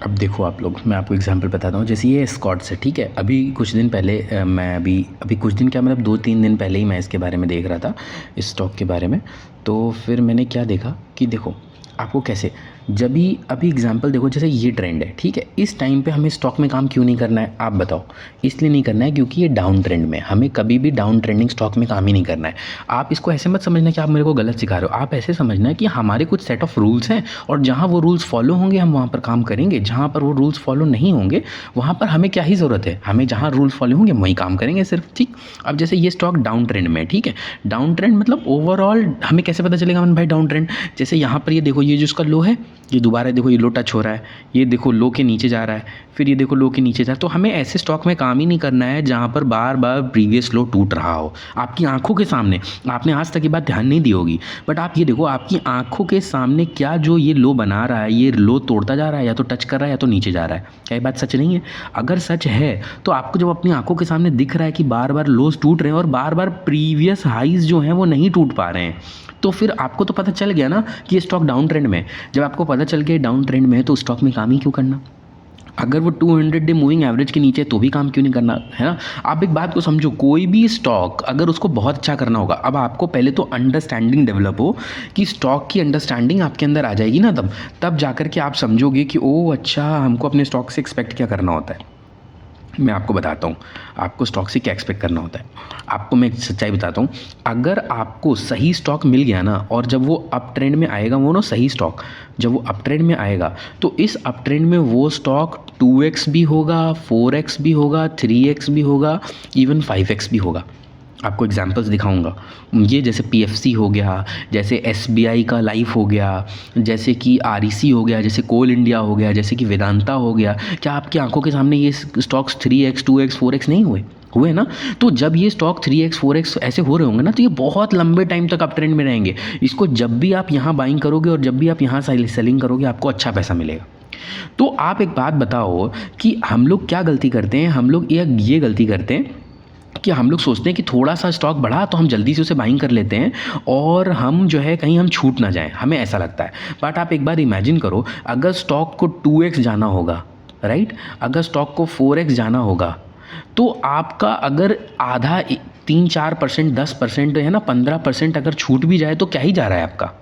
अब देखो आप लोग, मैं आपको एग्जांपल बताता हूँ। जैसे ये स्कॉट्स है, ठीक है। अभी कुछ दिन पहले मैं अभी कुछ दिन क्या मतलब 2-3 दिन पहले ही मैं इसके बारे में देख रहा था, इस स्टॉक के बारे में। तो फिर मैंने क्या देखा कि देखो आपको कैसे, जब भी अभी एग्जांपल देखो, जैसे ये ट्रेंड है, ठीक है। इस टाइम पे हमें स्टॉक में काम क्यों नहीं करना है आप बताओ? इसलिए नहीं करना है क्योंकि ये डाउन ट्रेंड में, हमें कभी भी डाउन ट्रेंडिंग स्टॉक में काम ही नहीं करना है। आप इसको ऐसे मत समझना कि आप मेरे को गलत सिखा रहे हो, आप ऐसे समझना कि हमारे कुछ सेट ऑफ रूल्स हैं और जहाँ वो रूल्स फॉलो होंगे हम वहाँ पर काम करेंगे, जहाँ पर वो रूल्स फॉलो नहीं होंगे वहाँ पर हमें क्या ही ज़रूरत है, हमें जहाँ रूल्स फॉलो होंगे वहीं काम करेंगे सिर्फ, ठीक। अब जैसे ये स्टॉक डाउन ट्रेंड में है, ठीक है। डाउन ट्रेंड मतलब ओवरऑल हमें कैसे पता चलेगा मन भाई डाउन ट्रेंड? जैसे यहाँ पर ये देखो, ये जो इसका लो है, ये दोबारा देखो ये लो टच हो रहा है, ये देखो लो के नीचे जा रहा है, फिर ये देखो लो के नीचे जा रहा है। तो हमें ऐसे स्टॉक में काम ही नहीं करना है जहाँ पर बार बार प्रीवियस लो टूट रहा हो आपकी आंखों के सामने। आपने आज तक ये बात ध्यान नहीं दी होगी, बट आप ये देखो आपकी आंखों के सामने क्या जो ये लो बना रहा है, ये लो तोड़ता जा रहा है, या तो टच कर रहा है या तो नीचे जा रहा है। क्या ये बात सच नहीं है? अगर सच है तो आपको जब अपनी आंखों के सामने दिख रहा है कि बार बार लोज टूट रहे हैं और बार बार प्रीवियस हाइज जो हैं वो नहीं टूट पा रहे हैं, तो फिर आपको तो पता चल गया ना कि ये स्टॉक डाउन ट्रेंड में है। जब आपको पता चल गया डाउन ट्रेंड में है तो स्टॉक में काम ही क्यों करना? अगर वो 200 डे मूविंग एवरेज के नीचे तो भी काम क्यों नहीं करना, है ना। आप एक बात को समझो, कोई भी स्टॉक अगर उसको बहुत अच्छा करना होगा, अब आपको पहले तो अंडरस्टैंडिंग डेवलप हो कि स्टॉक की अंडरस्टैंडिंग आपके अंदर आ जाएगी ना, तब जाकर के आप समझोगे कि ओह अच्छा, हमको अपने स्टॉक से एक्सपेक्ट क्या करना होता है। मैं आपको बताता हूँ आपको स्टॉक से क्या एक्सपेक्ट करना होता है। आपको मैं एक सच्चाई बताता हूँ, अगर आपको सही स्टॉक मिल गया ना, और जब वो अप ट्रेंड में आएगा, वो ना सही स्टॉक जब वो अप ट्रेंड में आएगा तो इस अप ट्रेंड में वो स्टॉक 2x भी होगा, 4x भी होगा, 3x भी होगा, इवन 5x भी होगा। आपको एग्जांपल्स दिखाऊंगा। ये जैसे पीएफसी हो गया, जैसे एसबीआई का लाइफ हो गया, जैसे कि आरईसी हो गया, जैसे कोल इंडिया हो गया, जैसे कि वेदांता हो गया। क्या आपकी आंखों के सामने ये स्टॉक्स 3x 2x 4x नहीं हुए ना? तो जब ये स्टॉक 3x 4x ऐसे हो रहे होंगे ना, तो ये बहुत लंबे टाइम तक अप ट्रेंड में रहेंगे। इसको जब भी आप यहाँ बाइंग करोगे और जब भी आप यहाँ सेलिंग करोगे, आपको अच्छा पैसा मिलेगा। तो आप एक बात बताओ कि हम लोग क्या गलती करते हैं? हम लोग ये गलती करते हैं कि हम लोग सोचते हैं कि थोड़ा सा स्टॉक बढ़ा तो हम जल्दी से उसे बाइंग कर लेते हैं और हम जो है कहीं हम छूट ना जाएं, हमें ऐसा लगता है। बट आप एक बार इमेजिन करो, अगर स्टॉक को 2x जाना होगा, राइट, अगर स्टॉक को 4x जाना होगा, तो आपका अगर आधा 3-4% 10% है ना, 15% अगर छूट भी जाए तो क्या ही जा रहा है आपका?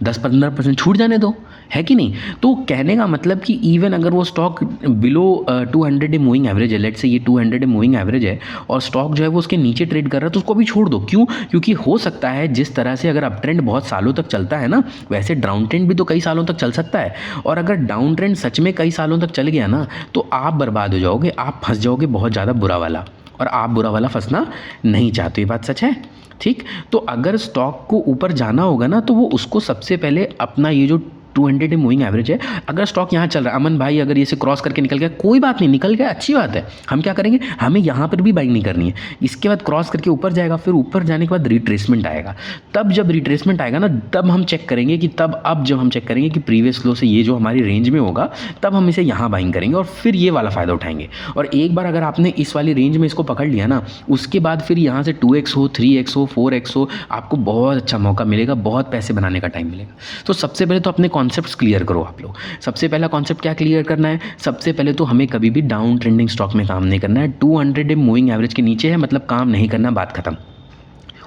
10-15% छूट जाने दो, है कि नहीं? तो कहने का मतलब कि इवन अगर वो stock below 200 day moving average है, लेट्स से ये 200 डे मूविंग एवरेज है और स्टॉक जो है वो उसके नीचे ट्रेड कर रहा है, तो उसको भी छोड़ दो। क्यों? क्योंकि हो सकता है जिस तरह से अगर अप ट्रेंड बहुत सालों तक चलता है ना, वैसे डाउन ट्रेंड भी तो कई सालों तक चल सकता है। और अगर डाउन ट्रेंड सच में कई सालों तक चल गया ना, तो आप बर्बाद हो जाओगे, आप फंस जाओगे बहुत ज़्यादा बुरा वाला, और आप बुरा वाला फंसना नहीं चाहते। ये बात सच है, ठीक। तो अगर स्टॉक को ऊपर जाना होगा ना, तो वो उसको सबसे पहले अपना ये जो 200 डे मूविंग एवरेज है, अगर स्टॉक यहाँ चल रहा है, अमन भाई अगर ये से क्रॉस करके निकल गया, कोई बात नहीं, निकल गया अच्छी बात है। हम क्या करेंगे, हमें यहाँ पर भी बाइंग नहीं करनी है। इसके बाद क्रॉस करके ऊपर जाएगा, फिर ऊपर जाने के बाद रिट्रेसमेंट आएगा। तब जब रिट्रेसमेंट आएगा ना, तब हम चेक करेंगे कि अब जब हम चेक करेंगे कि प्रीवियस लो से ये जो हमारी रेंज में होगा, तब हम इसे यहाँ बाइंग करेंगे और फिर ये वाला फ़ायदा उठाएंगे। और एक बार अगर आपने इस वाली रेंज में इसको पकड़ लिया ना, उसके बाद फिर यहाँ से 2x हो, 3x हो, 4x हो, आपको बहुत अच्छा मौका मिलेगा, बहुत पैसे बनाने का टाइम मिलेगा। तो सबसे पहले तो अपने कॉन्सेप्ट्स क्लियर करो आप लोग। सबसे पहला कॉन्सेप्ट क्या क्लियर करना है? सबसे पहले तो हमें कभी भी डाउन ट्रेंडिंग स्टॉक में काम नहीं करना है। 200 डे मूविंग एवरेज के नीचे है मतलब काम नहीं करना, बात खत्म।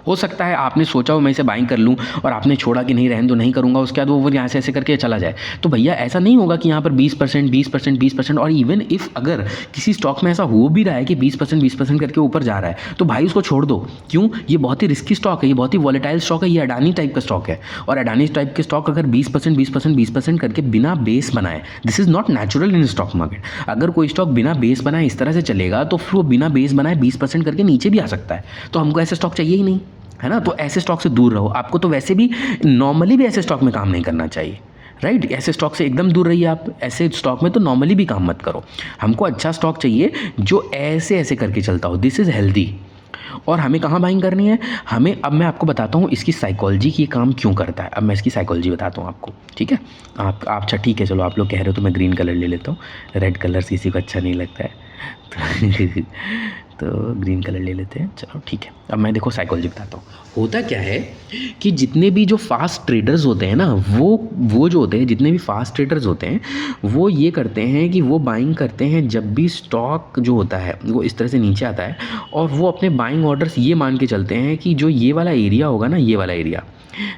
हो सकता है आपने सोचा हो मैं इसे बाइंग कर लूँ और आपने छोड़ा कि नहीं रहने दो, नहीं करूँगा, उसके बाद वो यहाँ से ऐसे करके चला जाए। तो भैया ऐसा नहीं होगा कि यहाँ पर 20% 20% 20%, और इवन इफ़ अगर किसी स्टॉक में ऐसा हो भी रहा है कि 20% 20% करके ऊपर जा रहा है, तो भाई उसको छोड़ दो। क्यों? ये बहुत ही रिस्की स्टॉक है, ये बहुत ही वॉलेटाइल स्टॉक है, ये अडानी टाइप का स्टॉक है। और अडानी टाइप के स्टॉक अगर 20% 20% 20% करके बिना बेस बनाए, this is not natural in stock market. अगर कोई स्टॉक बिना बेस बनाए इस तरह से चलेगा, तो फिर वो बिना बेस बनाए 20% करके नीचे भी आ सकता है। तो हमको ऐसे स्टॉक चाहिए ही नहीं, है ना। तो ऐसे स्टॉक से दूर रहो। आपको तो वैसे भी नॉर्मली भी ऐसे स्टॉक में काम नहीं करना चाहिए, राइट। ऐसे स्टॉक से एकदम दूर रहिए आप। ऐसे स्टॉक में तो नॉर्मली भी काम मत करो। हमको अच्छा स्टॉक चाहिए जो ऐसे ऐसे करके चलता हो, दिस इज़ हेल्दी। और हमें कहाँ बाइंग करनी है? हमें, अब मैं आपको बताता हूँ इसकी साइकोलॉजी की, ये काम क्यों करता है। अब मैं इसकी साइकोलॉजी बताता हूँ आपको, ठीक है। आप अच्छा ठीक है, चलो आप लोग कह रहे हो तो मैं ग्रीन कलर ले लेता हूँ, रेड कलर किसी को अच्छा नहीं लगता है। तो तो ग्रीन कलर ले लेते हैं, चलो ठीक है। अब मैं देखो साइकोलॉजी बताता हूँ। होता क्या है कि जितने भी जो फास्ट ट्रेडर्स होते हैं ना, वो जो होते हैं, जितने भी फास्ट ट्रेडर्स होते हैं वो ये करते हैं कि वो बाइंग करते हैं जब भी स्टॉक जो होता है वो इस तरह से नीचे आता है, और वो अपने बाइंग ऑर्डर्स ये मान के चलते हैं कि जो ये वाला एरिया होगा ना, ये वाला एरिया,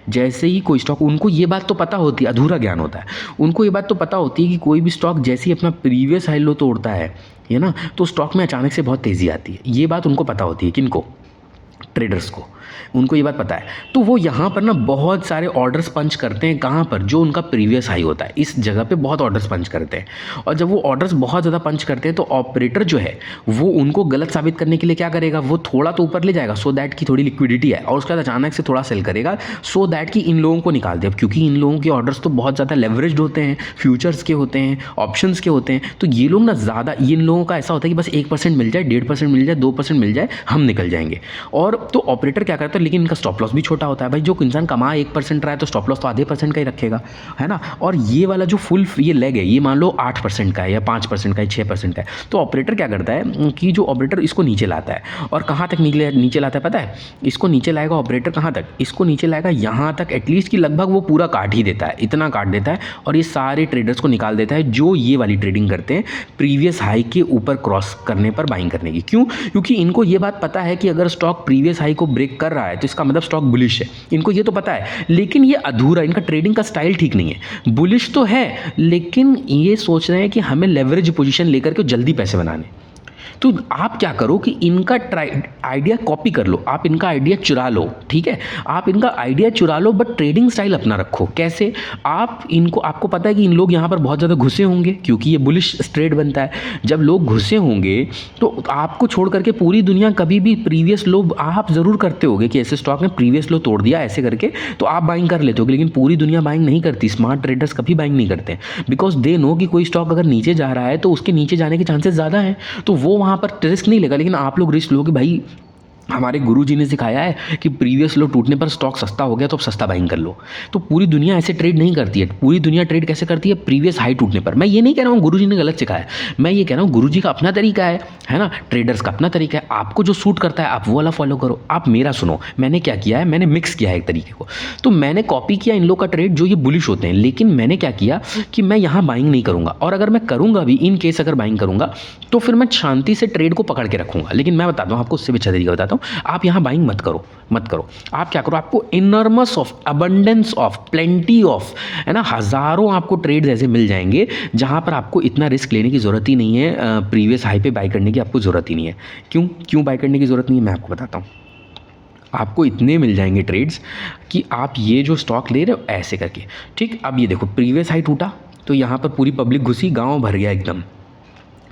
जैसे ही कोई स्टॉक, उनको ये बात तो पता होती है, अधूरा ज्ञान होता है, उनको ये बात तो पता होती है कि कोई भी स्टॉक जैसे ही अपना प्रीवियस हाई लो तोड़ता है ना, तो स्टॉक में अचानक से बहुत तेज़ी आती है। ये बात उनको पता होती है, किनको? ट्रेडर्स को, उनको ये बात पता है। तो वो यहाँ पर ना बहुत सारे ऑर्डर्स पंच करते हैं, कहाँ पर? जो उनका प्रीवियस हाई होता है, इस जगह पे बहुत ऑर्डर्स पंच करते हैं। और जब वो ऑर्डर्स बहुत ज़्यादा पंच करते हैं तो ऑपरेटर जो है वो उनको गलत साबित करने के लिए क्या करेगा, वो थोड़ा तो ऊपर ले जाएगा सो दैट की थोड़ी लिक्विडिटी है, और उसके बाद अचानक से थोड़ा सेल करेगा सो दैट कि इन लोगों को निकाल दे। अब क्योंकि इन लोगों के ऑर्डर्स तो बहुत ज़्यादा लेवरेज्ड होते हैं, फ्यूचर्स के होते हैं, ऑप्शंस के होते हैं, तो ये लोग ना ज़्यादा, इन लोगों का ऐसा होता है कि बस 1% मिल जाए, 1.5% मिल जाए, 2% मिल जाए, हम निकल जाएंगे। और तो ऑपरेटर क्या करता है, लेकिन इनका स्टॉप लॉस भी छोटा होता है भाई। जो इंसान कमा 1% रहा है तो स्टॉप लॉस तो आधे % का ही रखेगा, है ना। और ये वाला जो फुल ये लेग है, ये मान लो 8% का है या 5% का है, 6% का है, तो ऑपरेटर क्या करता है कि जो ऑपरेटर इसको नीचे लाता है, और कहाँ तक नीचे लाता है पता है? इसको नीचे लाएगा ऑपरेटर, कहाँ तक? इसको नीचे लाएगा यहाँ तक एटलीस्ट कि लगभग वो पूरा काट ही देता है, इतना काट देता है, और ये सारे ट्रेडर्स को निकाल देता है जो ये वाली ट्रेडिंग करते हैं प्रीवियस हाई के ऊपर क्रॉस करने पर बाइंग करने की। क्यों? क्योंकि इनको ये बात पता है कि अगर स्टॉक प्रीवियस हाई को ब्रेक कर रहा है तो इसका मतलब स्टॉक बुलिश है, इनको ये तो पता है। लेकिन ये अधूरा, इनका ट्रेडिंग का स्टाइल ठीक नहीं है। बुलिश तो है लेकिन ये सोच रहे हैं कि हमें लेवरेज पोजीशन लेकर के जल्दी पैसे बनाने। तो आप क्या करो कि इनका आइडिया कॉपी कर लो, आप इनका आइडिया चुरा लो, ठीक है, आप इनका आइडिया चुरा लो, बट ट्रेडिंग स्टाइल अपना रखो। कैसे? आप इनको, आपको पता है कि इन लोग यहाँ पर बहुत ज़्यादा घुसे होंगे क्योंकि ये बुलिश ट्रेड बनता है। जब लोग घुसे होंगे तो आपको छोड़ करके पूरी दुनिया कभी भी प्रीवियस लो, आप ज़रूर करते होगे कि ऐसे स्टॉक ने प्रीवियस लो तोड़ दिया ऐसे करके, तो आप बाइंग कर लेते हो, लेकिन पूरी दुनिया बाइंग नहीं करती। स्मार्ट ट्रेडर्स कभी बाइंग नहीं करते, बिकॉज दे नो कि कोई स्टॉक अगर नीचे जा रहा है तो उसके नीचे जाने के चांसेस ज़्यादा हैं, तो वो वहाँ पर रिस्क नहीं लेगा। लेकिन आप लोग रिस्क लोगे भाई। हमारे गुरुजी ने सिखाया है कि प्रीवियस लो टूटने पर स्टॉक सस्ता हो गया तो अब सस्ता बाइंग कर लो। तो पूरी दुनिया ऐसे ट्रेड नहीं करती है। पूरी दुनिया ट्रेड कैसे करती है? प्रीवियस हाई टूटने पर। मैं ये नहीं कह रहा हूँ गुरुजी ने गलत सिखाया है, मैं ये कह रहा हूँ गुरुजी का अपना तरीका है ना, ट्रेडर्स का अपना तरीका है। आपको जो सूट करता है आप वो वाला फॉलो करो। आप मेरा सुनो, मैंने क्या किया है, मैंने मिक्स किया है एक तरीके को। तो मैंने कॉपी किया इन लोग का ट्रेड जो ये बुलिश होते हैं, लेकिन मैंने क्या किया कि मैं यहाँ बाइंग नहीं करूँगा, और अगर मैं करूँगा भी, इन केस अगर बाइंग करूँगा तो फिर मैं शांति से ट्रेड को पकड़ के रखूँगा। लेकिन मैं बताता हूँ आपको, उससे भी अच्छा तरीका बताता हूँ। आप यहाँ बाइंग मत करो। आप क्या करो, आपको enormous of, abundance of, plenty of, है ना, हज़ारों आपको ट्रेड्स ऐसे मिल जाएंगे जहाँ पर आपको इतना रिस्क लेने की ज़रूरत ही नहीं है, प्रीवियस हाई पे बाई करने की आपको ज़रूरत ही नहीं है। क्यों बाई करने की ज़रूरत नहीं है, मैं आपको बताता हूँ। आपको इतने मिल जाएंगे ट्रेड्स कि आप ये जो स्टॉक ले रहे हो ऐसे करके, ठीक। अब ये देखो प्रीवियस हाई टूटा तो यहाँ पर पूरी पब्लिक घुसी, गाँव भर गया एकदम,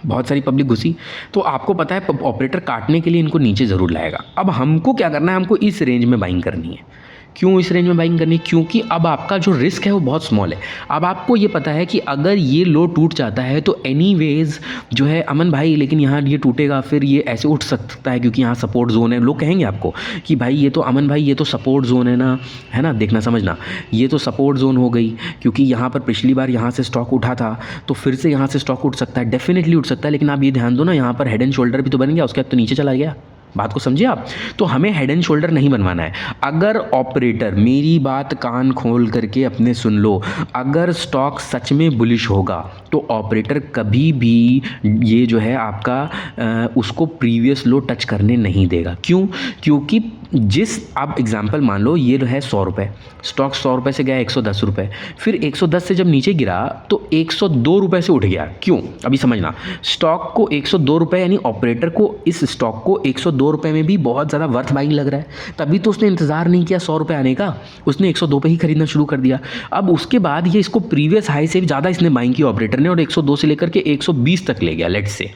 बहुत सारी पब्लिक घुसी। तो आपको पता है ऑपरेटर काटने के लिए इनको नीचे ज़रूर लाएगा। अब हमको क्या करना है, हमको इस रेंज में बाइंग करनी है। क्यों इस रेंज में बाइंग करनी है? क्योंकि अब आपका जो रिस्क है वो बहुत स्मॉल है। अब आपको ये पता है कि अगर ये लो टूट जाता है तो एनीवेज जो है अमन भाई, लेकिन यहाँ ये टूटेगा फिर ये ऐसे उठ सकता है क्योंकि यहाँ सपोर्ट जोन है। लोग कहेंगे आपको कि भाई ये तो अमन भाई ये तो सपोर्ट जोन है ना, है ना, देखना समझना, ये तो सपोर्ट जोन हो गई क्योंकि यहाँ पर पिछली बार यहाँ से स्टॉक उठा था तो फिर से यहाँ से स्टॉक उठ सकता है, डेफिनेटली उठ सकता है। लेकिन आप ये ध्यान दो ना, यहाँ पर हेड एंड शोल्डर भी तो बन गया, उसके बाद तो नीचे चला गया। बात को समझिए आप। तो हमें हेड एंड शोल्डर नहीं बनवाना है। अगर ऑपरेटर, मेरी बात कान खोल करके अपने सुन लो, अगर स्टॉक सच में बुलिश होगा तो ऑपरेटर कभी भी ये जो है आपका उसको प्रीवियस लो टच करने नहीं देगा। क्यों? क्योंकि जिस, आप एग्जांपल मान लो ये है 100 रुपये, स्टॉक 100 रुपये से गया 110 रुपये, फिर 110 से जब नीचे गिरा तो 102 रुपये से उठ गया। क्यों? अभी समझना, स्टॉक को 102 रुपये, यानी ऑपरेटर को इस स्टॉक को 102 रुपये में भी बहुत ज़्यादा वर्थ बाइंग लग रहा है, तभी तो उसने इंतज़ार नहीं किया 100 रुपये आने का, उसने 102 पे ही खरीदना शुरू कर दिया। अब उसके बाद ये इसको प्रीवियस हाई से भी ज़्यादा इसने बाइंग की ऑपरेटर ने, और 102 से लेकर के 120 तक ले गया लेट्स से,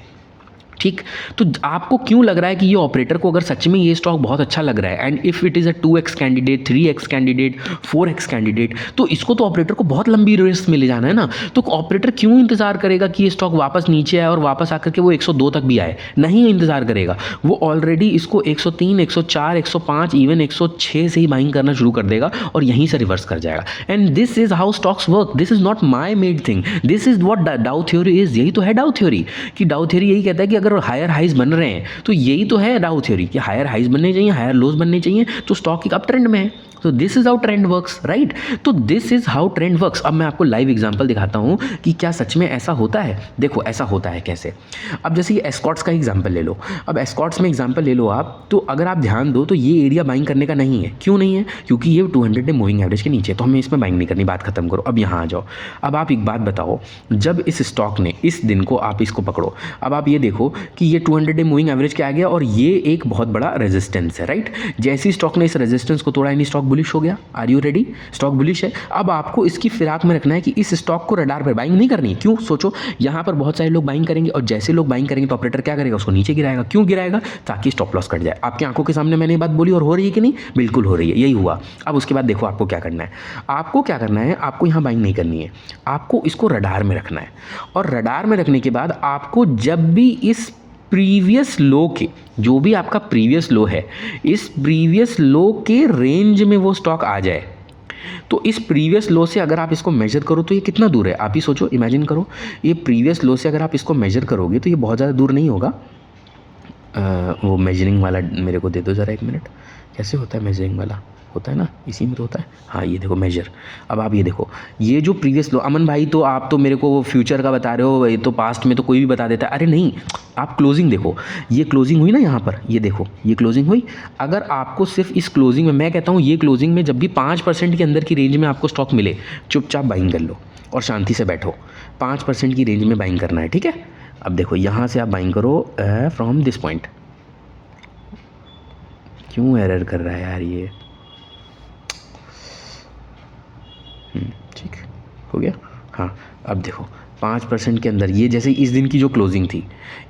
ठीक। तो आपको क्यों लग रहा है कि ये ऑपरेटर को अगर सच में ये स्टॉक बहुत अच्छा लग रहा है and if it is a 2x candidate, 3x candidate, 4x candidate, तो इसको तो ऑपरेटर को बहुत लंबी रेस में ले जाना है ना। तो ऑपरेटर क्यों इंतजार करेगा कि ये स्टॉक वापस नीचे आए और वापस आकर के वो 102 तक भी आए? नहीं इंतजार करेगा, वो ऑलरेडी इसको 103, 104, 105, इवन 106 से ही बाइंग करना शुरू कर देगा और यहीं से रिवर्स कर जाएगा। And this is how stocks work, this is not my made thing, this is what डाउ थ्योरी इज। यही तो है डाउ थ्योरी, कि डाउ थ्योरी यही कहता है कि अगर हायर हाइज बन रहे हैं तो यही तो है डाउ थ्योरी, कि हायर हाइज बनने चाहिए, हायर लोज बनने चाहिए, तो स्टॉक एक अप ट्रेंड में है। तो this is how trend works, right. तो this is how trend works. अब मैं आपको लाइव एग्जांपल दिखाता हूँ कि क्या सच में ऐसा होता है। देखो ऐसा होता है कैसे। अब जैसे ये एस्कॉर्ट्स का एग्जांपल ले लो। अब एस्कॉर्ट्स में एग्जांपल ले लो आप, तो अगर आप ध्यान दो तो ये एरिया बाइंग करने का नहीं है। क्यों नहीं है? क्योंकि ये 200 डे मूविंग एवरेज के नीचे, तो हमें इसमें बाइंग नहीं करनी। बात खत्म करो, अब यहाँ आ जाओ। अब आप एक बात बताओ, जब इस स्टॉक ने इस दिन को, आप इसको पकड़ो, अब आप ये देखो कि ये 200 डे मूविंग एवरेज के आ गया और ये एक बहुत बड़ा रेजिस्टेंस है, राइट। जैसे ही स्टॉक ने इस रेजिस्टेंस को तोड़ा, यानी स्टॉक बुलिश हो गया। Are you ready? Stock bullish है। अब आपको इसकी फिराक में रखना है कि इस स्टॉक को रडार पर बाइंग नहीं करनी। क्यों? सोचो, यहाँ पर बहुत सारे लोग बाइंग करेंगे और जैसे लोग बाइंग करेंगे तो ऑपरेटर क्या करेगा? उसको नीचे गिराएगा। क्यों गिराएगा? ताकि स्टॉप लॉस कट जाए। आपकी आंखों के सामने मैंने ये बात बोली और हो रही है कि नहीं? बिल्कुल हो रही है, यही हुआ। अब उसके बाद देखो आपको क्या करना है। आपको क्या करना है, आपको यहाँ बाइंग नहीं करनी है, आपको इसको रडार में रखना है। और रडार में रखने के बाद आपको जब भी इस प्रीवियस लो के, जो भी आपका प्रीवियस लो है, इस प्रीवियस लो के रेंज में वो स्टॉक आ जाए, तो इस प्रीवियस लो से अगर आप इसको मेजर करो तो ये कितना दूर है? आप ही सोचो, इमेजिन करो, ये प्रीवियस लो से अगर आप इसको मेजर करोगे तो ये बहुत ज़्यादा दूर नहीं होगा। वो मेजरिंग वाला मेरे को दे दो ज़रा, 1 मिनट। कैसे होता है मेजरिंग वाला? होता है ना, इसी में तो होता है। हाँ, ये देखो मेजर। अब आप ये देखो, ये जो प्रीवियस लो, अमन भाई तो आप तो मेरे को वो फ्यूचर का बता रहे हो, ये तो पास्ट में तो कोई भी बता देता है। अरे नहीं, आप क्लोजिंग देखो, ये क्लोजिंग हुई ना यहाँ पर, ये देखो ये क्लोजिंग हुई। अगर आपको सिर्फ इस क्लोजिंग में, मैं कहता हूँ ये क्लोजिंग में जब भी 5% के अंदर की रेंज में आपको स्टॉक मिले, चुपचाप बाइंग कर लो और शांति से बैठो। 5% की रेंज में बाइंग करना है, ठीक है। अब देखो यहाँ से आप बाइंग करो फ्रॉम दिस पॉइंट। क्यों एरर कर रहा है यार ये? ठीक हो गया। हाँ, अब देखो 5% के अंदर, ये जैसे इस दिन की जो क्लोजिंग थी,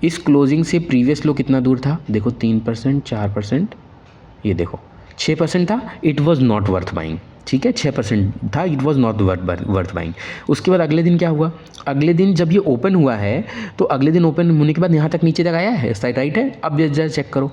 इस क्लोजिंग से प्रीवियस लो कितना दूर था? देखो 3%, 4%, ये देखो 6% था। It was not worth buying, ठीक है। 6% था, it was not worth buying. उसके बाद अगले दिन क्या हुआ? अगले दिन जब ये ओपन हुआ है, तो अगले दिन ओपन होने के बाद यहाँ तक नीचे तक आया है, राइट है। अब जरा चेक करो,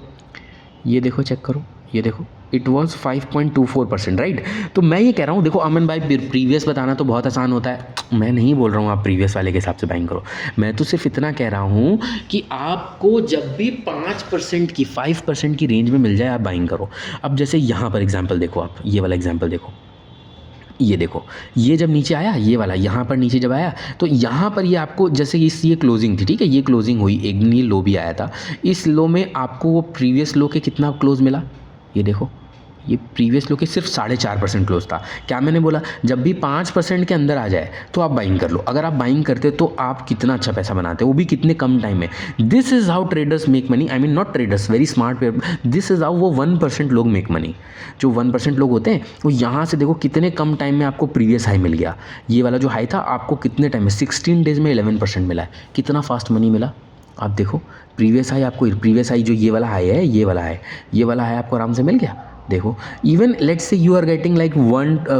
ये देखो, चेक करो, ये देखो, इट वॉज 5.24%, राइट। तो मैं ये कह रहा हूँ, देखो अमन भाई प्रीवियस बताना तो बहुत आसान होता है, मैं नहीं बोल रहा हूँ आप प्रीवियस वाले के हिसाब से बाइंग करो। मैं तो सिर्फ इतना कह रहा हूँ कि आपको जब भी 5% की, 5% की रेंज में मिल जाए, आप बाइंग करो। अब जैसे यहाँ पर एग्जाम्पल देखो, आप ये वाला एग्जाम्पल देखो, ये देखो, ये जब नीचे आया, ये वाला यहाँ पर नीचे जब आया, तो यहाँ पर ये आपको जैसे ये क्लोजिंग थी, ठीक है, ये क्लोजिंग हुई, एक दिन ये लो भी आया था। इस लो में आपको वो प्रीवियस लो के कितना क्लोज मिला? ये देखो, ये प्रीवियस लो के सिर्फ 4.5% क्लोज था। क्या मैंने बोला? जब भी 5% के अंदर आ जाए तो आप बाइंग कर लो। अगर आप बाइंग करते तो आप कितना अच्छा पैसा बनाते, वो भी कितने कम टाइम में। This is how traders make money. I mean not traders, very smart people, this is how वो 1% लोग मेक मनी। जो 1% लोग होते हैं, वो यहाँ से देखो कितने कम टाइम में आपको प्रीवियस हाई मिल गया। ये वाला जो हाई था आपको कितने टाइम में, 16 डेज में 11% मिला है। कितना फास्ट मनी मिला आप देखो। प्रीवियस हाई आपको, प्रीवियस हाई जो ये वाला हाई है, ये वाला हाई आपको आराम से मिल गया। देखो, even let's say you are getting like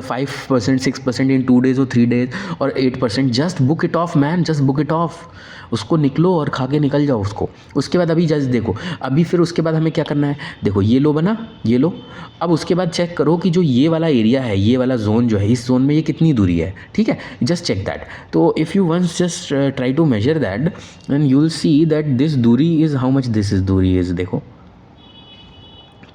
5%, 6% in 2 days और 3 days और 8%, just book it off man, just book it off. उसको निकलो और खा के निकल जाओ उसको। उसके बाद अभी जस्ट देखो, अभी फिर उसके बाद हमें क्या करना है? देखो ये लो बना, ये लो। अब उसके बाद चेक करो कि जो ये वाला एरिया है, ये वाला जोन जो है, इस जोन में ये कितनी दूरी है, ठीक है। Just check that. तो if you once just try to measure that and you will see that this दूरी is how much this is दूरी इज़। देखो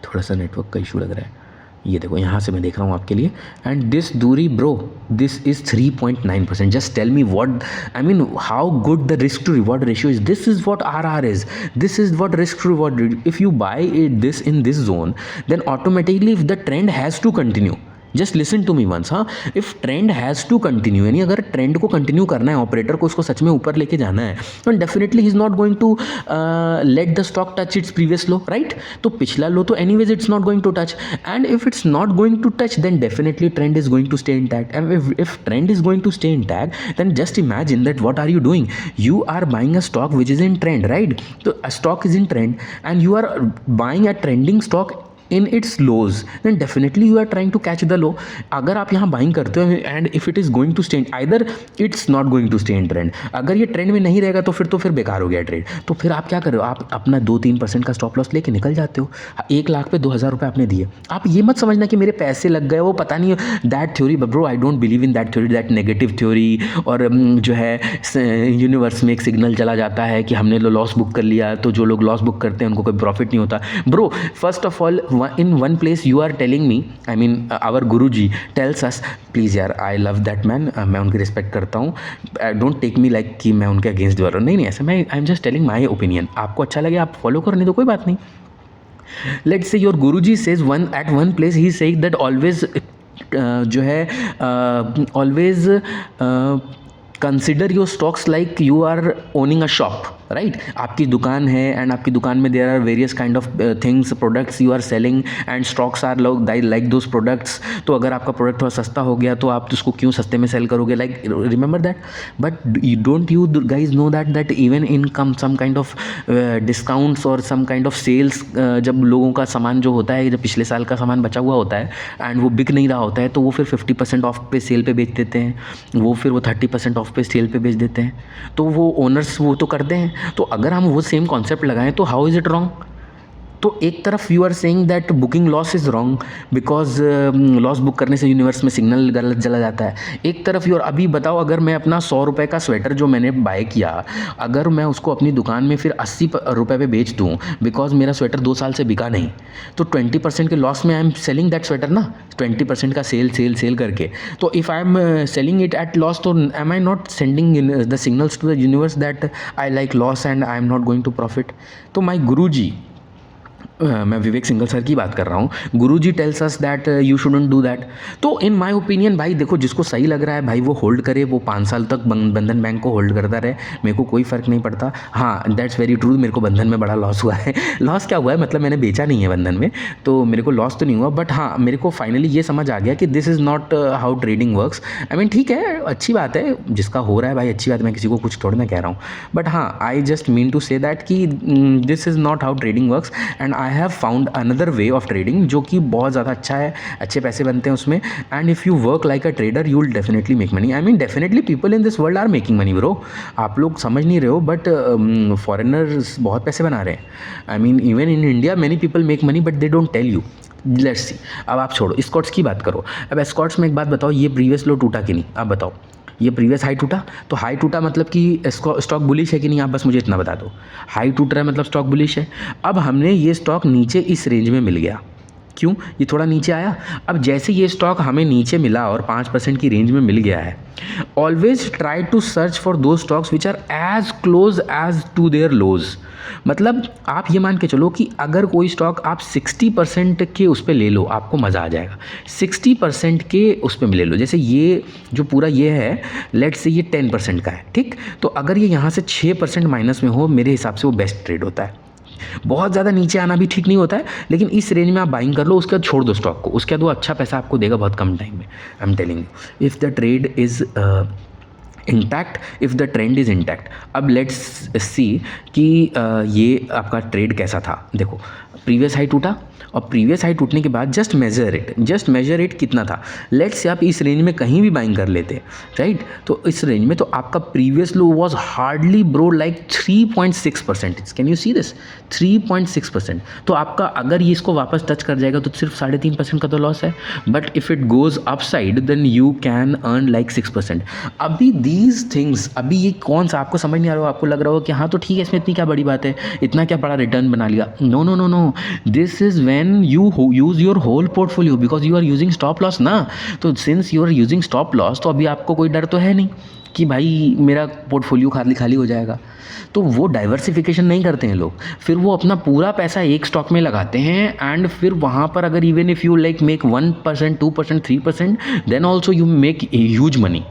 थोड़ा सा नेटवर्क का इशू लग रहा है। ये देखो, यहाँ से मैं देख रहा हूँ आपके लिए, एंड दिस दूरी bro, this is 3.9%। Just tell me what, I mean how good the risk to reward ratio is. This is what RR is, this is what risk to reward. If you buy it this in this zone, then automatically if the trend has to continue, just listen to me once, हाँ, if trend has to continue, यानी अगर trend को continue करना है, operator को उसको सच में ऊपर लेके जाना है, तो definitely he is not going to let the stock touch its previous low, right? तो पिछला लो तो anyways it's not going to touch, and if it's not going to touch then definitely trend is going to stay intact, and if trend is going to stay intact, then just imagine that what are you doing? You are buying a stock which is in trend, right? So a stock is in trend and you are buying a trending stock in its lows, then definitely you are trying to catch the low. अगर आप यहाँ buying करते हो and if it is going to stay, either it's not going to stay in trend, अगर ये trend में नहीं रहेगा तो फिर बेकार हो गया ट्रेड, तो फिर आप क्या कर रहे हो? आप अपना 2-3% का स्टॉप लॉस लेके निकल जाते हो। 1 लाख पे 2,000 रुपये आपने दिए, आप ये मत समझना कि मेरे पैसे लग गए, वो पता नहीं that theory bro, I don't believe in that theory, that negative theory, और जो है यूनिवर्स में एक सिग्नल चला जाता है कि हमने लॉस बुक कर लिया, तो जो लोग लॉस बुक करते हैं उनको कोई प्रॉफिट नहीं होता। Bro, first of all in one place you are telling me, I mean our Guruji tells us, please यार, I love that man, मैं उनकी रिस्पेक्ट करता हूँ, don't take me like कि मैं उनके अगेंस्ट दे रहा हूँ, नहीं ऐसा, मैं I am just telling my opinion, आपको अच्छा लगे आप फॉलो करो, नहीं तो कोई बात नहीं। Let's say your Guruji says at one place he is saying that always जो है always consider your stocks like you are owning a shop, right? आपकी दुकान है एंड आपकी दुकान में there are various kind of things, products you are selling and stocks are like those products. तो अगर आपका प्रोडक्ट थोड़ा सस्ता हो गया तो आप उसको क्यों सस्ते में सेल करोगे, like remember that. But don't you guys know that even in come some kind of discounts और सम काइंड ऑफ सेल्स, जब लोगों का सामान जो होता है, जब पिछले साल का सामान बचा हुआ होता है एंड वो बिक नहीं रहा होता है, तो वो फिर 50% ऑफ पे सेल पे बेच देते हैं, वो फिर वो 30% ऑफ पे सेल पे बेच देते हैं, तो वो ओनर्स वो तो करते हैं। तो अगर हम वो सेम कॉन्सेप्ट लगाएं तो हाउ इज़ इट रॉन्ग? तो एक तरफ you are saying that booking loss is wrong because loss book करने से यूनिवर्स में सिग्नल गलत चला जाता है। एक तरफ यू, अभी बताओ, अगर मैं अपना 100 रुपये का स्वेटर जो मैंने बाय किया, अगर मैं उसको अपनी दुकान में फिर 80 रुपये पे बेच दूँ बिकॉज मेरा स्वेटर 2 साल से बिका नहीं, तो 20% के लॉस में I am selling that sweater ना, 20% का सेल करके। तो if I am selling it at loss, तो am I not sending the signals to the universe that I like loss and I am not going to profit? तो my गुरुजी, मैं विवेक Singhal sir की बात कर रहा हूँ, Guruji tells us that you shouldn't do that. तो in my opinion भाई देखो, जिसको सही लग रहा है भाई वो होल्ड करे, वो 5 साल तक बंधन बैंक को होल्ड करता रहे, मेरे को कोई फ़र्क नहीं पड़ता। हाँ, दैट्स वेरी ट्रू, मेरे को बंधन में बड़ा लॉस हुआ है। लॉस क्या हुआ है, मतलब मैंने बेचा नहीं है बंधन में, तो मेरे को लॉस तो नहीं हुआ, बट हाँ मेरे को फाइनली ये समझ आ गया कि this is not how trading works. I mean ठीक है, अच्छी बात है, जिसका हो रहा है भाई अच्छी बात है, मैं किसी को कुछ थोड़ा ना कह रहा हूँ, बट हाँ I just mean to say that कि this is not how trading works and I have found another way of trading जो कि बहुत ज़्यादा अच्छा है, अच्छे पैसे बनते हैं उसमें, and if you work like a trader you will definitely make money. I mean definitely people in this world are making money bro, आप लोग समझ नहीं रहे हो, बट फॉरेनर्स बहुत पैसे बना रहे हैं। I mean even in India many people make money but they don't tell you. Let's see, अब आप छोड़ो, स्कॉट्स की बात करो। अब स्कॉट्स में एक बात बताओ, ये प्रीवियस लो टूटा कि नहीं, आप बताओ। ये प्रीवियस हाई टूटा, तो हाई टूटा मतलब कि स्टॉक बुलिश है कि नहीं, आप बस मुझे इतना बता दो। हाई टूट रहा है मतलब स्टॉक बुलिश है। अब हमने ये स्टॉक नीचे इस रेंज में मिल गया, क्यों, ये थोड़ा नीचे आया। अब जैसे ये स्टॉक हमें नीचे मिला और 5% की रेंज में मिल गया है, always try to search for दो stocks which are as close as to their lows. मतलब आप ये मान के चलो कि अगर कोई स्टॉक आप 60% के उस पर ले लो, आपको मज़ा आ जाएगा। 60% के उस पर ले लो, जैसे ये जो पूरा ये है, लेट्स से ये 10% का है, ठीक। तो अगर ये यहाँ से 6% माइनस में हो, मेरे हिसाब से वो बेस्ट ट्रेड होता है। बहुत ज़्यादा नीचे आना भी ठीक नहीं होता है, लेकिन इस रेंज में आप बाइंग कर लो, उसके बाद छोड़ दो स्टॉक को, उसके बाद वो अच्छा पैसा आपको देगा बहुत कम टाइम में। I am telling you, if the trade is intact, if the trend is intact. अब लेट्स सी कि ये आपका ट्रेड कैसा था। देखो प्रीवियस हाई टूटा, और प्रीवियस हाई टूटने के बाद जस्ट मेजर इट कितना था। लेट्स से आप इस रेंज में कहीं भी बाइंग कर लेते, राइट। तो इस रेंज में तो आपका previous low was hardly bro like 3.6%। Can you see this, 3.6%। तो आपका अगर ये इसको वापस टच कर जाएगा तो सिर्फ 3.5% का तो लॉस है, but if it goes upside then you can earn like 6%। अभी दीज थिंग्स, अभी ये कौन सा आपको समझ नहीं आ रहा हो, आपको लग रहा हो कि हाँ तो ठीक है, इसमें इतनी क्या बड़ी बात है, इतना क्या बड़ा रिटर्न बना लिया। No no no no, this is when you use your whole portfolio because you are using stop loss ना। तो since you are using stop loss, तो अभी आपको कोई डर तो है नहीं, कि भाई मेरा पोर्टफोलियो खाली खाली हो जाएगा। तो वो डाइवर्सिफिकेशन नहीं करते हैं लोग, फिर वो अपना पूरा पैसा एक स्टॉक में लगाते हैं एंड फिर वहाँ पर अगर even if you like make 1%, 2%, 3%, then also you make huge money.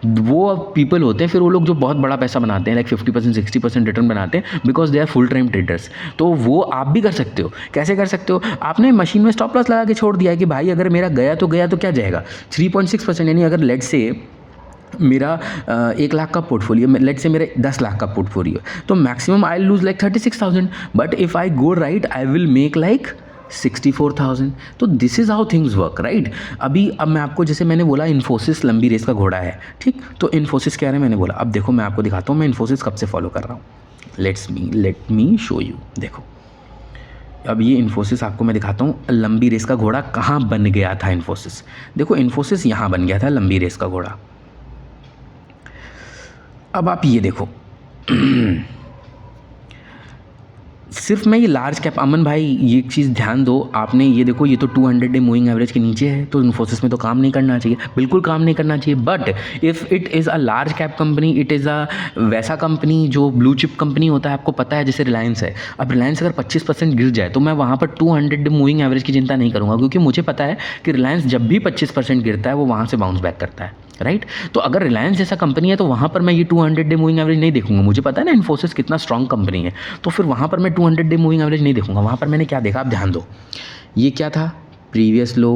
वो पीपल होते हैं फिर वो लोग जो बहुत बड़ा पैसा बनाते हैं, लाइक 50%, 60% रिटर्न बनाते हैं, because they are full time traders. तो वो आप भी कर सकते हो। कैसे कर सकते हो? आपने मशीन में स्टॉप लॉस लगा के छोड़ दिया है कि भाई अगर मेरा गया तो क्या जाएगा 3.6%, यानी अगर लेट से मेरा 1 लाख का पोर्टफोलियो, लेट से मेरे 10 लाख का पोर्टफोलियो, तो maximum I lose like 36,000, but if I go right I will make like 64,000। तो this is how things work, right. अब मैं आपको, जैसे मैंने बोला इन्फोसिस लंबी रेस का घोड़ा है, ठीक। तो इन्फोसिस क्या है मैंने बोला, अब देखो मैं आपको दिखाता हूँ मैं इन्फोसिस कब से फॉलो कर रहा हूँ। Let me show you. देखो अब ये इन्फोसिस आपको मैं दिखाता हूँ लंबी रेस का घोड़ा कहाँ बन गया था इन्फोसिस। देखो इन्फोसिस यहाँ बन गया था लंबी रेस का घोड़ा। अब आप ये देखो सिर्फ मैं ये लार्ज कैप, अमन भाई ये चीज़ ध्यान दो आपने, ये देखो ये तो 200 डे मूविंग एवरेज के नीचे है, तो इन्फोसिस में तो काम नहीं करना चाहिए, बिल्कुल काम नहीं करना चाहिए। But if it is a large cap company, it is a वैसा कंपनी जो ब्लू चिप कंपनी होता है, आपको पता है जैसे रिलायंस है। अब रिलायंस अगर 25% गिर जाए तो मैं वहाँ पर 200 डे मूविंग एवरेज की चिंता नहीं करूँगा, क्योंकि मुझे पता है कि रिलायंस जब भी 25% गिरता है वो वहाँ से बाउंस बैक करता है, राइट। तो अगर रिलायंस जैसा कंपनी है तो वहाँ पर मैं ये 200 डे मूविंग एवरेज नहीं देखूंगा। मुझे पता है ना इन्फोसिस कितना स्ट्रॉन्ग कंपनी है, तो फिर वहाँ पर मैं 200 डे मूविंग एवरेज नहीं देखूंगा। वहाँ पर मैंने क्या देखा आप ध्यान दो, ये क्या था, प्रीवियस लो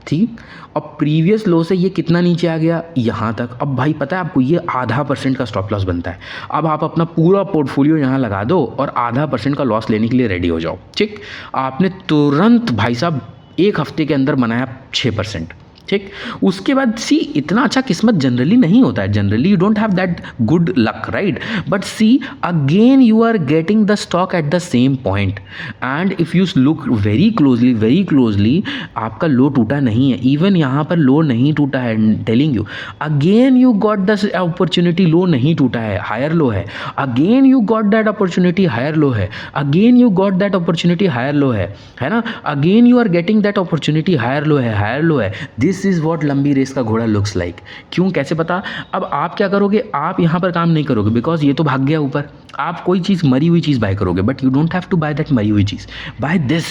थी, और प्रीवियस लो से ये कितना नीचे आ गया यहाँ तक। अब भाई पता है आपको ये 0.5% का स्टॉप लॉस बनता है। अब आप अपना पूरा पोर्टफोलियो यहाँ लगा दो और 0.5% का लॉस लेने के लिए रेडी हो जाओ, ठीक। आपने तुरंत भाई साहब 1 हफ्ते के अंदर बनाया 6%, ठीक। उसके बाद सी इतना अच्छा किस्मत जनरली नहीं होता है, generally you don't have that good luck, right. But see again you are getting the stock at the same point, and if you look very closely आपका लो टूटा नहीं है, इवन यहाँ पर लो नहीं टूटा है, telling you. Again you got the opportunity, low नहीं टूटा है, हायर लो है। Again you got that opportunity, higher low है। Again you got that opportunity, higher low है ना। Again you are getting that opportunity, higher low है, higher low है। This is what लंबी रेस का घोड़ा लुक्स लाइक। क्यों, कैसे पता? अब आप क्या करोगे, आप यहाँ पर काम नहीं करोगे बिकॉज ये तो भाग गया ऊपर। आप कोई चीज़ मरी हुई चीज़ बाय करोगे, but you don't have to buy that मरी हुई चीज़, बाय दिस।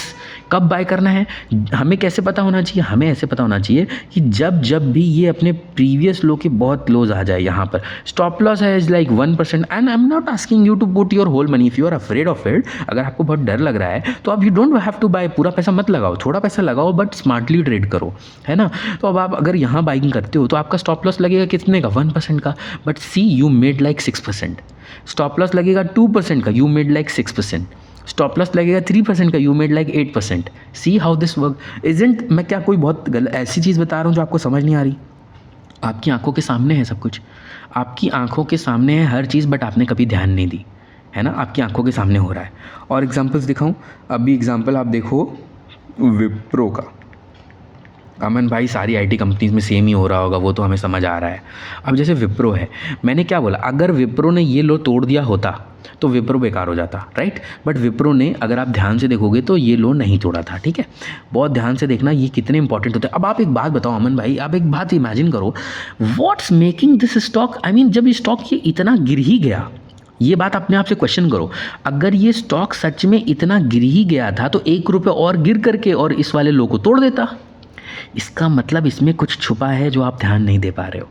कब बाय करना है हमें कैसे पता होना चाहिए? हमें ऐसे पता होना चाहिए कि जब भी ये अपने प्रीवियस लो के बहुत क्लोज आ जाए, यहाँ पर स्टॉप लॉस है is like 1%, and I am not asking you to put your whole money if you are afraid of it. अगर आपको बहुत डर लग रहा है तो अब you don't have to buy, पूरा पैसा मत लगाओ, थोड़ा पैसा लगाओ बट स्मार्टली ट्रेड करो, है ना। तो अब आप अगर यहाँ बाइंग करते हो तो आपका स्टॉप लॉस लगेगा कितने का, 1% का, but see you made like 6%। Stop loss लगेगा 2% का, you made like 6%। Stop loss लगेगा 3% का, you made like 8%। See how this work isn't. मैं क्या कोई बहुत ऐसी चीज़ बता रहा हूँ जो आपको समझ नहीं आ रही? आपकी आंखों के सामने है सब कुछ, आपकी आंखों के सामने है हर चीज़, बट आपने कभी ध्यान नहीं दी, है ना। आपकी आंखों के सामने हो रहा है। और एग्जांपल्स दिखाऊं? अभी एग्जांपल आप देखो विप्रो का। अमन भाई सारी आईटी कंपनीज में सेम ही हो रहा होगा, वो तो हमें समझ आ रहा है। अब जैसे विप्रो है, मैंने क्या बोला, अगर विप्रो ने ये लो तोड़ दिया होता तो विप्रो बेकार हो जाता, राइट। बट विप्रो ने, अगर आप ध्यान से देखोगे तो ये लो नहीं तोड़ा था, ठीक है। बहुत ध्यान से देखना, ये कितने इंपॉर्टेंट होते हैं। अब आप एक बात बताओ अमन भाई, आप एक बात इमेजिन करो, what's making this stock, I mean जब ये स्टॉक ये इतना गिर ही गया, ये बात अपने आप से क्वेश्चन करो, अगर ये स्टॉक सच में इतना गिर ही गया था तो 1 रुपये और गिर करके और इस वाले लो को तोड़ देता। इसका मतलब इसमें कुछ छुपा है जो आप ध्यान नहीं दे पा रहे हो,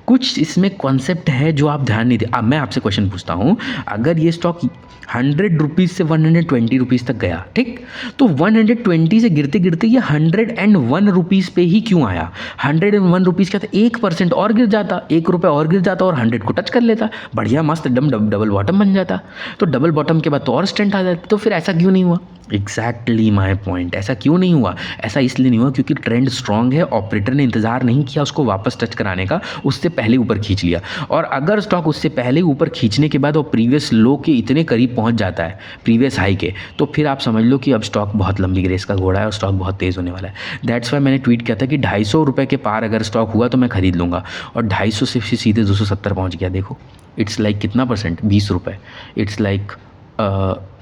कुछ इसमें कॉन्सेप्ट है जो आप ध्यान नहीं दे। अब मैं आपसे क्वेश्चन पूछता हूँ, अगर ये स्टॉक 100 रुपीज़ से 120 रुपीज़ तक गया, ठीक, तो 120 से गिरते गिरते ये 101 रुपीज़ पे ही क्यों आया? 101 रुपीज़ क्या था, 1% और गिर जाता, 1 रुपये और गिर जाता और 100 को टच कर लेता, बढ़िया मस्त डबल बॉटम बन जाता। तो डबल बॉटम के बाद तो और स्ट्रेंथ आ जाती। तो फिर ऐसा क्यों नहीं हुआ? एग्जैक्टली माई पॉइंट, ऐसा क्यों नहीं हुआ? ऐसा इसलिए नहीं हुआ क्योंकि ट्रेंड स्ट्रांग है, ऑपरेटर ने इंतजार नहीं किया उसको वापस टच कराने का, उससे पहले ऊपर खींच लिया। और अगर स्टॉक उससे पहले ऊपर खींचने के बाद वो प्रीवियस लो के इतने करीब पहुंच जाता है, प्रीवियस हाई के, तो फिर आप समझ लो कि अब स्टॉक बहुत लंबी रेस का घोड़ा है और स्टॉक बहुत तेज़ होने वाला है। दैट्स वाई मैंने ट्वीट किया था कि 250 रुपये के पार अगर स्टॉक हुआ तो मैं खरीद लूँगा, और 250 से सीधे 270 पहुँच गया। देखो इट्स लाइक कितना परसेंट, 20 रुपये, इट्स लाइक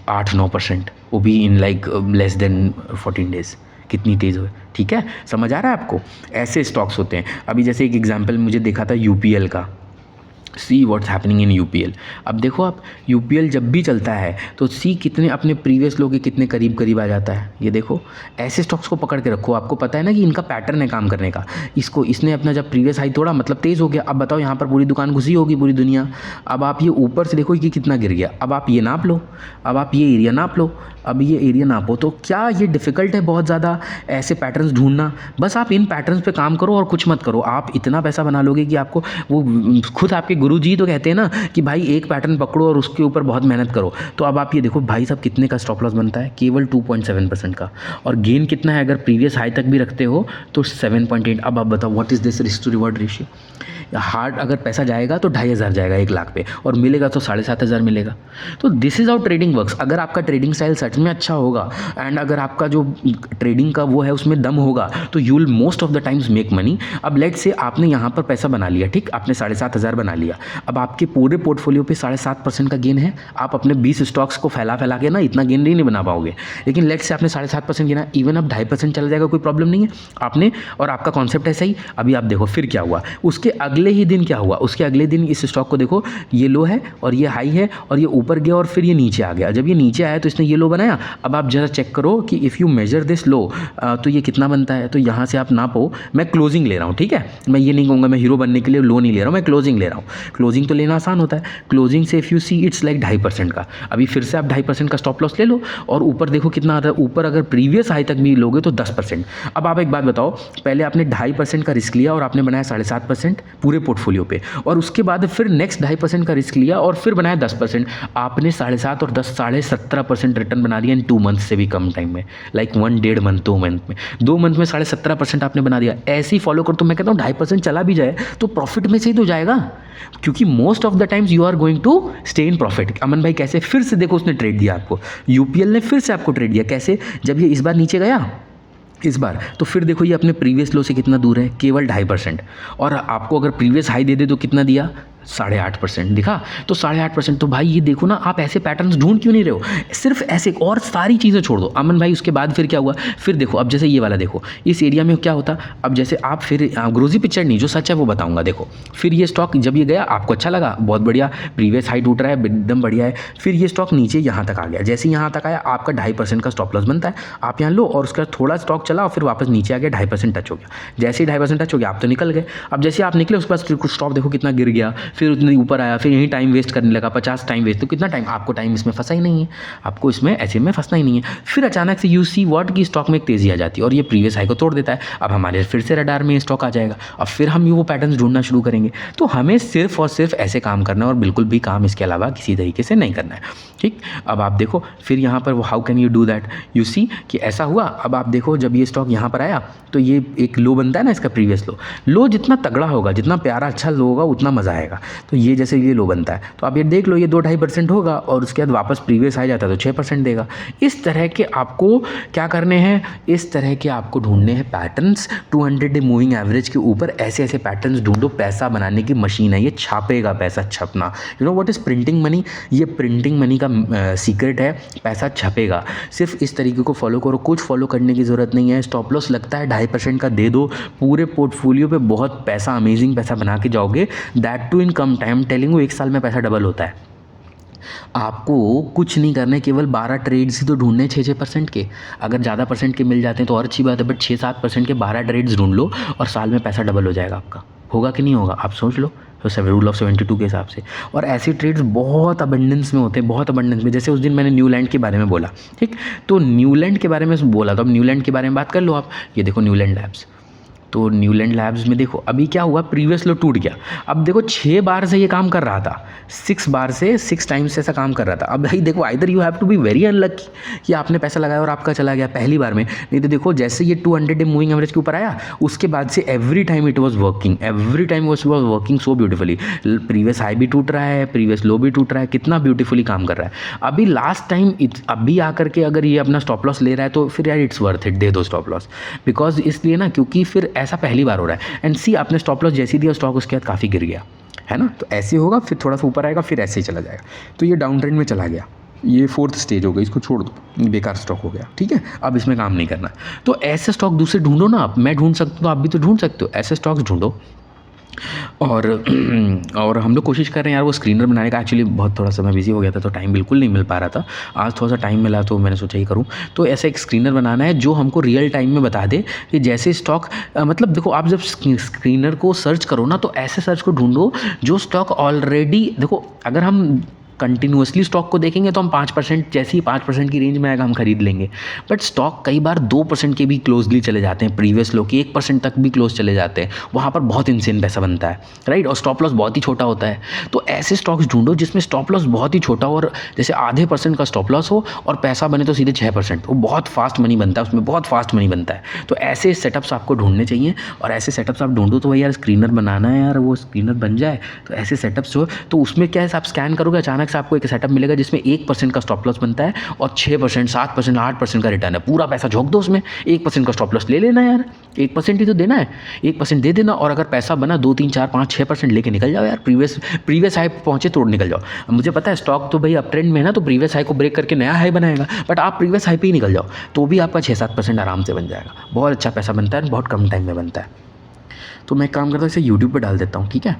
8-9%, वो भी in like less than 14 days. कितनी तेज़ हुए, ठीक है, समझ आ रहा है आपको? ऐसे स्टॉक्स होते हैं। अभी जैसे एक एग्जांपल मुझे देखा था यूपीएल का, see what's happening in UPL. अब देखो आप, यूपीएल जब भी चलता है तो सी कितने अपने प्रीवियस लो के कितने करीब करीब आ जाता है। ये देखो, ऐसे स्टॉक्स को पकड़ के रखो, आपको पता है ना कि इनका पैटर्न है काम करने का। इसको इसने अपना जब प्रीवियस हाई तोड़ा मतलब तेज़ हो गया। अब बताओ यहाँ पर पूरी दुकान घुसी होगी, पूरी दुनिया। अब आप ये ऊपर से देखो कि कितना गिर गया। अब आप ये नाप लो, अब आप ये एरिया नाप लो, अब ये एरिया नापो। तो क्या ये डिफ़िकल्ट है बहुत ज़्यादा ऐसे पैटर्न्स ढूंढना? बस आप इन पैटर्न्स पे काम करो और कुछ मत करो, आप इतना पैसा बना लोगे कि आपको वो खुद आपके गुरुजी तो कहते हैं ना कि भाई एक पैटर्न पकड़ो और उसके ऊपर बहुत मेहनत करो। तो अब आप ये देखो भाई साहब, कितने का स्टॉप लॉस बनता है? केवल 2.7% का। और गेन कितना है? अगर प्रीवियस हाई तक भी रखते हो तो 7.8। अब आप बताओ what is this risk to reward ratio? Hard अगर पैसा जाएगा तो 2,500 जाएगा 1 लाख पे, और मिलेगा तो 7,500 मिलेगा। तो this is how trading works. अगर आपका ट्रेडिंग स्टाइल सच में अच्छा होगा एंड अगर आपका जो ट्रेडिंग का वो है उसमें दम होगा तो you will most of the times make money. अब लेट से आपने यहाँ पर पैसा बना लिया, ठीक, आपने 7,500 बना लिया। अब आपके पूरे पोर्टफोलियो पे 7.5% का गेन है। आप अपने 20 स्टॉक्स को फैला फैला के ना इतना गेन नहीं बना पाओगे। लेकिन लेट से आपने 7.5% गिना, इवन अब 2.5% चला जाएगा, कोई प्रॉब्लम नहीं है आपने, और आपका कॉन्सेप्ट ऐसा ही। अभी आप देखो फिर क्या हुआ, उसके अगले ही दिन क्या हुआ? उसके अगले दिन इस स्टॉक को देखो, ये लो है और ये हाई है और ये ऊपर गया और फिर ये नीचे आ गया। जब ये नीचे आया तो इसने ये लो बनाया। अब आप जरा चेक करो कि if you measure this low तो ये कितना बनता है। तो यहाँ से आप नापो, मैं क्लोजिंग ले रहा हूँ, ठीक है, मैं ये नहीं कहूँगा मैं हीरो बनने के लिए लो नहीं ले रहा हूँ, मैं क्लोजिंग ले रहा हूँ। क्लोजिंग तो लेना आसान होता है। क्लोजिंग से if you see it's like 2.5% का। अभी फिर से आप 2.5% का स्टॉप लॉस ले लो और ऊपर देखो कितना आता है। ऊपर अगर प्रीवियस हाई तक भी लोगे तो 10%। अब आप एक बात बताओ, पहले आपने 2.5% का रिस्क लिया और आपने बनाया 7.5% पूरे पोर्टफोलियो पे, और उसके बाद फिर नेक्स्ट 2.5% का रिस्क लिया और फिर बनाया 10%। आपने 7.5 और 10 17% रिटर्न बना दिया इन 2 मंथ से भी कम टाइम में, लाइक 1.5 मंथ, 2 मंथ में। 2 मंथ में 17.5% आपने बना दिया। ऐसे ही फॉलो कर, तो मैं कहता हूँ 2.5% चला भी जाए तो प्रॉफिट में से ही तो जाएगा, क्योंकि most of the times you are going to stay in profit. Aman भाई कैसे? फिर से देखो उसने ट्रेड दिया आपको, यूपीएल ने फिर से आपको ट्रेड दिया। कैसे? जब ये इस बार नीचे गया इस बार, तो फिर देखो ये अपने प्रीवियस लो से कितना दूर है, केवल 2.5%। और आपको अगर प्रीवियस हाई दे दे तो कितना दिया? 8.5% दिखा। तो 8.5%। तो भाई ये देखो ना, आप ऐसे पैटर्न्स ढूंढ क्यों नहीं रहे हो? सिर्फ ऐसे, और सारी चीज़ें छोड़ दो। अमन भाई उसके बाद फिर क्या हुआ? फिर देखो, अब जैसे ये वाला देखो, इस एरिया में क्या होता। अब जैसे आप फिर ग्रोजी पिक्चर नहीं, जो सच है वो बताऊंगा। देखो फिर ये स्टॉक जब ये गया, आपको अच्छा लगा, बहुत बढ़िया, प्रीवियस हाई टूट रहा है, एकदम बढ़िया है। फिर ये स्टॉक नीचे यहाँ तक आ गया। जैसे यहाँ तक आया, आपका 2.5% का स्टॉप लॉस बनता है, आप यहाँ लो, और उसका थोड़ा स्टॉक चला और फिर वापस नीचे आ गया, 2.5% टच हो गया। जैसे ही 2.5% टच हो गया, आप तो निकल गए। अब जैसे आप निकले उसके बाद स्टॉक देखो कितना गिर गया, फिर उतने ऊपर आया, फिर यहीं टाइम वेस्ट करने लगा, 50 टाइम वेस्ट। तो कितना टाइम आपको, टाइम इसमें फंसा ही नहीं है, आपको इसमें ऐसे में फंसना ही नहीं है। फिर अचानक से यू सी व्हाट की स्टॉक में एक तेज़ी आ जाती है और ये प्रीवियस हाई को तोड़ देता है। अब हमारे फिर से रडार में स्टॉक आ जाएगा, अब फिर हम ये वो पैटर्न्स ढूंढना शुरू करेंगे। तो हमें सिर्फ और सिर्फ ऐसे काम करना है और बिल्कुल भी काम इसके अलावा किसी तरीके से नहीं करना है, ठीक। अब आप देखो फिर यहाँ पर वो how can you do that, you see कि ऐसा हुआ। अब आप देखो जब ये स्टॉक यहाँ पर आया तो ये एक लो बनता है ना, इसका प्रीवियस लो जितना तगड़ा होगा, जितना प्यारा अच्छा लो होगा, उतना मज़ा आएगा। तो ये जैसे ये लो बनता है तो आप ये देख लो, ये 2-2.5% होगा और उसके बाद वापस प्रीवियस आ जाता है तो 6% देगा। इस तरह के आपको क्या करने हैं, इस तरह के आपको ढूंढने हैं पैटर्न्स। 200 डे मूविंग एवरेज के ऊपर ऐसे ऐसे पैटर्न्स ढूंढो। पैसा बनाने की मशीन है, ये छापेगा पैसा, छपना। You know what is printing money, ये प्रिंटिंग मनी का सीक्रेट है, पैसा छपेगा। सिर्फ इस तरीके को फॉलो करो, कुछ फॉलो करने की ज़रूरत नहीं है। स्टॉप लॉस लगता है 2.5% का दे दो, पूरे पोर्टफोलियो पे बहुत पैसा, अमेजिंग पैसा बना के जाओगे। दैट टू इन कम टाइम, टेलिंग यू, 1 साल में पैसा डबल होता है। आपको कुछ नहीं करना है, केवल 12 ट्रेड्स ही तो ढूंढने 6-6% के। अगर ज़्यादा परसेंट के मिल जाते हैं तो और अच्छी बात है, बट 6-7% के 12 ट्रेड्स ढूंढ लो और साल में पैसा डबल हो जाएगा आपका। होगा कि नहीं होगा, आप सोच लो। तो रूल ऑफ 72 के हिसाब से। और ऐसे ट्रेड्स बहुत अबंडेंस में होते हैं, बहुत अबंडेंस में। जैसे उस दिन मैंने न्यूलैंड के बारे में बोला, ठीक, तो न्यूलैंड के बारे में बोला, तो अब न्यूलैंड के बारे में बात कर लो आप। ये देखो न्यूलैंड लैब्स, तो न्यूलैंड लैब्स में देखो अभी क्या हुआ, प्रीवियस लो टूट गया। अब देखो 6 बार से ये काम कर रहा था, 6 बार से 6 टाइम्स ऐसा काम कर रहा था। अब भाई देखो, either you have to be very unlucky कि आपने पैसा लगाया और आपका चला गया पहली बार में, नहीं तो देखो जैसे ये 200 डे मूविंग एवरेज के ऊपर आया, उसके बाद से every time it was working, every time was working so beautifully. Previous high भी टूट रहा है, प्रीवियस लो भी टूट रहा है, कितना ब्यूटीफुली काम कर रहा है। अभी लास्ट टाइम अभी आकर के अगर ये अपना स्टॉप लॉस ले रहा है तो फिर यार इट्स वर्थ इट, दे दो स्टॉप लॉस। बिकॉज इसलिए ना, क्योंकि फिर ऐसा पहली बार हो रहा है। एंड सी, आपने स्टॉप लॉस जैसे दिया, स्टॉक उसके बाद काफ़ी गिर गया है ना, तो ऐसे होगा, फिर थोड़ा सा ऊपर आएगा, फिर ऐसे ही चला जाएगा। तो ये डाउन ट्रेंड में चला गया, ये 4th स्टेज हो गई, इसको छोड़ दो, बेकार स्टॉक हो गया, ठीक है, अब इसमें काम नहीं करना। तो ऐसे स्टॉक दूसरे ढूंढो ना आप, मैं ढूंढ सकता हूँ तो आप भी तो ढूंढ सकते हो। ऐसे स्टॉक्स ढूंढो और और हम लोग कोशिश कर रहे हैं यार वो स्क्रीनर बनाने का। एक्चुअली बहुत थोड़ा सा मैं बिज़ी हो गया था तो टाइम बिल्कुल नहीं मिल पा रहा था। आज थोड़ा सा टाइम मिला तो मैंने सोचा ही करूँ। तो ऐसा एक स्क्रीनर बनाना है जो हमको रियल टाइम में बता दे कि जैसे स्टॉक मतलब देखो आप जब स्क्रीनर को सर्च करो ना तो ऐसे सर्च को ढूँढो जो स्टॉक ऑलरेडी देखो अगर हम कंटिन्यूअसली स्टॉक को देखेंगे तो हम 5% जैसे ही 5% की रेंज में आएगा हम खरीद लेंगे। बट स्टॉक कई बार 2% के भी क्लोजली चले जाते हैं, प्रीवियस लो के 1% तक भी क्लोज चले जाते हैं। वहाँ पर बहुत इनसेन पैसा बनता है, राइट। और स्टॉप लॉस बहुत ही छोटा होता है। तो ऐसे स्टॉक्स ढूंढो जिसमें स्टॉप लॉस बहुत ही छोटा हो और जैसे आधे % का स्टॉप लॉस हो और पैसा बने तो सीधे 6%। वो बहुत फास्ट मनी बनता है, उसमें बहुत फास्ट मनी बनता है। तो ऐसे सेटअप्स आपको ढूंढने चाहिए और ऐसे सेटअप्स आप ढूंढो तो भाई यार स्क्रीनर बनाना है यार, वो स्क्रीनर बन जाए तो ऐसे सेटअप्स जो तो उसमें क्या है आप स्कैन करोगे अचानक से आपको एक सेटअप मिलेगा जिसमें 1% का स्टॉप लॉस बनता है और 6%, 7%, 8% का रिटर्न है। पूरा पैसा झोंक दो उसमें, 1% का स्टॉप लॉस ले लेना यार, 1% ही तो देना है, 1% दे देना। और अगर पैसा बना 2, 3, 4, 5, 6% लेके निकल जाओ यार। प्रीवियस हाई पहुंचे तो निकल जाओ। मुझे पता है स्टॉक तो भाई अप ट्रेंड में है ना, तो प्रीवियस हाई को ब्रेक करके नया हाई बनाएगा, बट आप प्रीवियस हाई पे ही निकल जाओ तो भी आपका 6-7% आराम से बन जाएगा। बहुत अच्छा पैसा बनता है, बहुत कम टाइम में बनता है। तो मैं एक काम करता हूँ इसे यूट्यूब पर डाल देता हूँ, ठीक है।